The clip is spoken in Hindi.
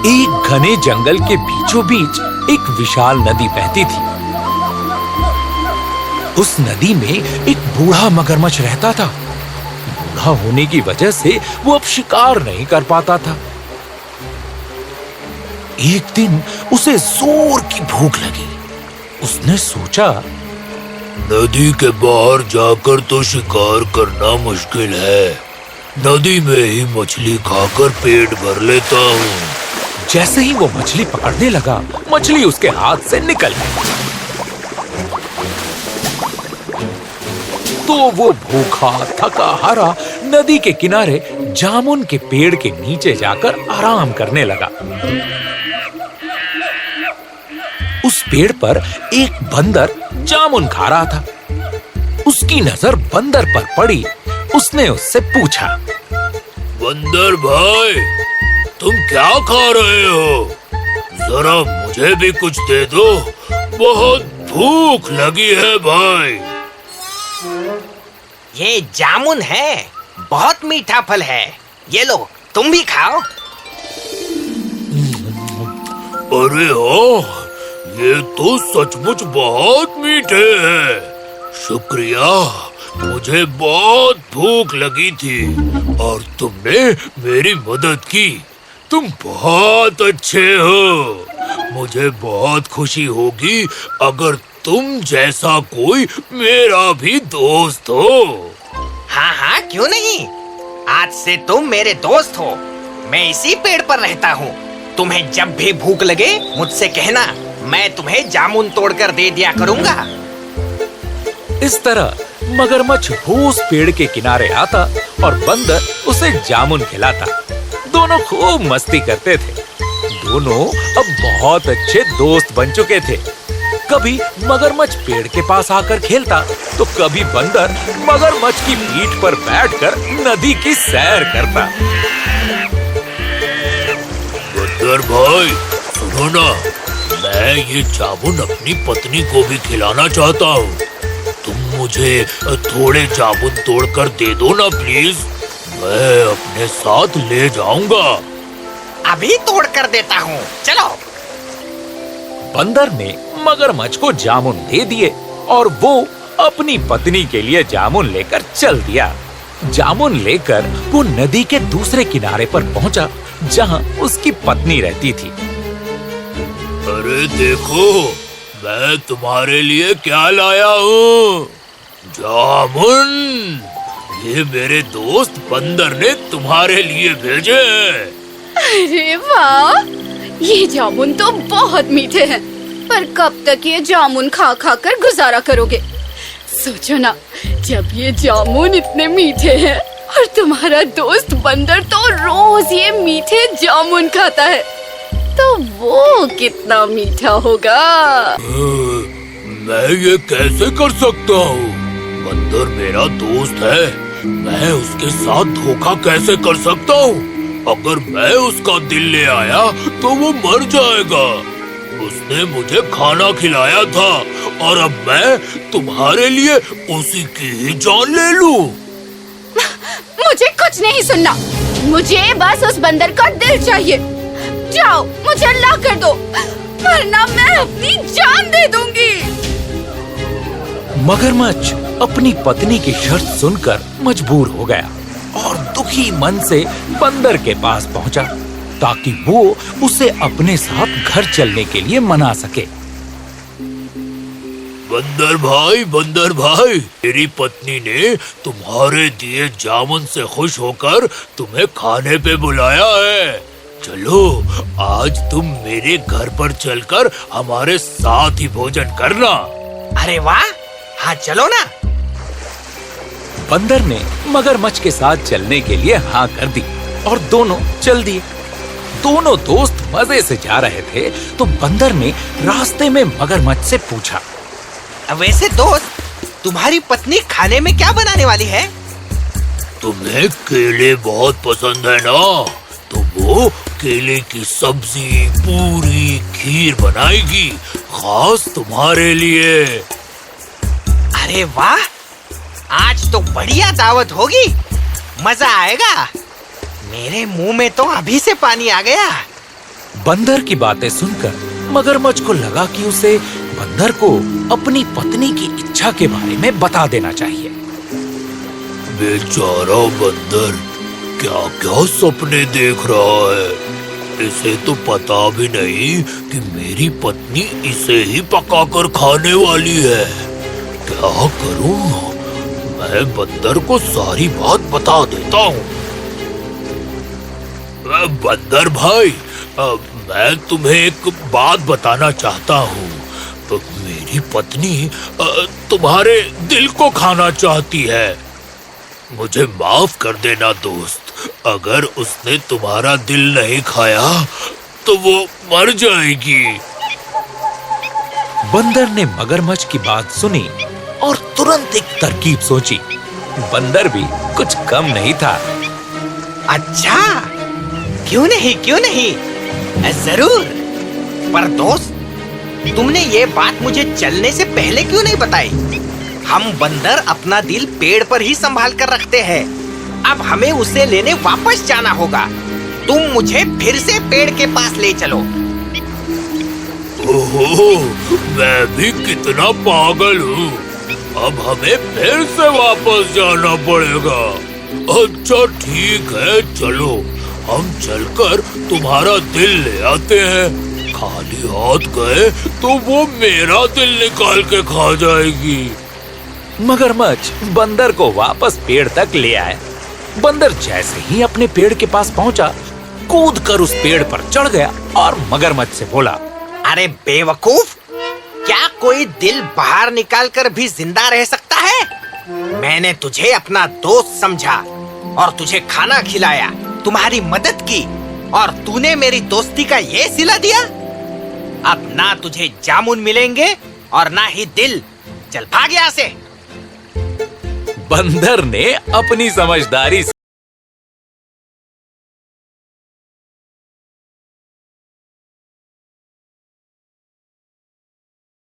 एक घने जंगल के बीचों बीच एक विशाल नदी बहती थी। उस नदी में एक बूढ़ा मगरमच्छ रहता था। बूढ़ा होने की वजह से वो अब शिकार नहीं कर पाता था। एक दिन उसे जोर की भूख लगी। उसने सोचा, नदी के बाहर जाकर तो शिकार करना मुश्किल है, नदी में ही मछली खाकर पेट भर लेता हूँ। जैसे ही वो मछली पकड़ने लगा, मछली उसके हाथ से निकल गई। तो वो भूखा थका हारा नदी के किनारे जामुन के पेड़ के नीचे जाकर आराम करने लगा। उस पेड़ पर एक बंदर जामुन खा रहा था। उसकी नजर बंदर पर पड़ी। उसने उससे पूछा, बंदर भाई, तुम क्या खा रहे हो? जरा मुझे भी कुछ दे दो, बहुत भूख लगी है भाई। ये जामुन है, बहुत मीठा फल है, ये लो तुम भी खाओ। अरे हाँ, ये तो सचमुच बहुत मीठे हैं। शुक्रिया, मुझे बहुत भूख लगी थी और तुमने मेरी मदद की। तुम बहुत अच्छे हो। मुझे बहुत खुशी होगी अगर तुम जैसा कोई मेरा भी दोस्त हो। हाँ हाँ, क्यों नहीं। आज से तुम मेरे दोस्त हो। मैं इसी पेड़ पर रहता हूँ। तुम्हें जब भी भूख लगे मुझसे कहना, मैं तुम्हें जामुन तोड़कर दे दिया करूँगा। इस तरह मगरमच्छ रोज पेड़ के किनारे आता और बंदर उसे जामुन खिलाता। दोनों खूब मस्ती करते थे। दोनों अब बहुत अच्छे दोस्त बन चुके थे। कभी मगरमच्छ पेड़ के पास आकर खेलता, तो कभी बंदर मगरमच्छ की पीठ पर बैठकर नदी की सैर करता। बंदर भाई, सुनो ना, मैं ये जामुन अपनी पत्नी को भी खिलाना चाहता हूँ। तुम मुझे थोड़े जामुन तोड़कर दे दो ना प्लीज, मैं अपने साथ ले जाऊंगा। अभी तोड़ कर देता हूँ, चलो। बंदर ने मगरमच्छ को जामुन दे दिए और वो अपनी पत्नी के लिए जामुन लेकर चल दिया। जामुन लेकर वो नदी के दूसरे किनारे पर पहुंचा, जहां उसकी पत्नी रहती थी। अरे देखो, मैं तुम्हारे लिए क्या लाया हूँ, जामुन। ये मेरे दोस्त बंदर ने तुम्हारे लिए भेजे हैं। अरे वाह, ये जामुन तो बहुत मीठे हैं, पर कब तक ये जामुन खा खा कर गुजारा करोगे? सोचो ना, जब ये जामुन इतने मीठे हैं और तुम्हारा दोस्त बंदर तो रोज ये मीठे जामुन खाता है, तो वो कितना मीठा होगा। मैं ये कैसे कर सकता हूँ? बंदर मेरा दोस्त है, मैं उसके साथ धोखा कैसे कर सकता हूँ? अगर मैं उसका दिल ले आया तो वो मर जाएगा। उसने मुझे खाना खिलाया था और अब मैं तुम्हारे लिए उसी की ही जान ले लूं। मुझे कुछ नहीं सुनना, मुझे बस उस बंदर का दिल चाहिए। जाओ, मुझे अल्लाह कर दो, वरना मैं अपनी जान दे दूंगी। मगरमच्छ अपनी पत्नी की शर्त सुनकर मजबूर हो गया और दुखी मन से बंदर के पास पहुंचा, ताकि वो उसे अपने साथ घर चलने के लिए मना सके। बंदर भाई, मेरी पत्नी ने तुम्हारे दिए जामुन से खुश होकर तुम्हें खाने पे बुलाया है। चलो, आज तुम मेरे घर पर चलकर हमारे साथ ही भोजन करना। अरे वाह, हाँ चलो ना। बंदर ने मगरमच्छ के साथ चलने के लिए हाँ कर दी और दोनों चल दिए। दोनों दोस्त मजे से जा रहे थे तो बंदर ने रास्ते में मगरमच्छ से पूछा, वैसे दोस्त, तुम्हारी पत्नी खाने में क्या बनाने वाली है? तुम्हें केले बहुत पसंद है ना, तो वो केले की सब्जी, पूरी, खीर बनाएगी खास तुम्हारे लिए। अरे वाह, आज तो बढ़िया दावत होगी, मजा आएगा। मेरे मुंह में तो अभी से पानी आ गया। बंदर की बातें सुनकर मगरमच्छ को लगा कि उसे बंदर को अपनी पत्नी की इच्छा के बारे में बता देना चाहिए। बेचारा बंदर क्या क्या सपने देख रहा है। इसे तो पता भी नहीं कि मेरी पत्नी इसे ही पकाकर खाने वाली है। क्या करूं? मैं बंदर को सारी बात बता देता हूँ। बंदर भाई, मैं तुम्हें एक बात बताना चाहता हूँ। मेरी पत्नी तुम्हारे दिल को खाना चाहती है। मुझे माफ कर देना दोस्त, अगर उसने तुम्हारा दिल नहीं खाया तो वो मर जाएगी। बंदर ने मगरमच्छ की बात सुनी और तुरंत एक तरकीब सोची। बंदर भी कुछ कम नहीं था। अच्छा, क्यों नहीं, जरूर। पर दोस्त, तुमने ये बात मुझे चलने से पहले क्यों नहीं बताई? हम बंदर अपना दिल पेड़ पर ही संभाल कर रखते हैं। अब हमें उसे लेने वापस जाना होगा। तुम मुझे फिर से पेड़ के पास ले चलो। ओहो, मैं भी कितना पागल हूँ। अब हमें फिर से वापस जाना पड़ेगा। अच्छा ठीक है, चलो हम चलकर तुम्हारा दिल ले आते हैं। खाली हाथ गए तो वो मेरा दिल निकाल के खा जाएगी। मगरमच्छ बंदर को वापस पेड़ तक ले आया। बंदर जैसे ही अपने पेड़ के पास पहुंचा, कूदकर उस पेड़ पर चढ़ गया और मगरमच्छ से बोला, अरे बेवकूफ, क्या कोई दिल बाहर निकालकर भी जिंदा रह सकता है? मैंने तुझे अपना दोस्त समझा और तुझे खाना खिलाया, तुम्हारी मदद की, और तूने मेरी दोस्ती का ये सिला दिया। अब ना तुझे जामुन मिलेंगे और ना ही दिल। चल भाग यहाँ से। बंदर ने अपनी समझदारी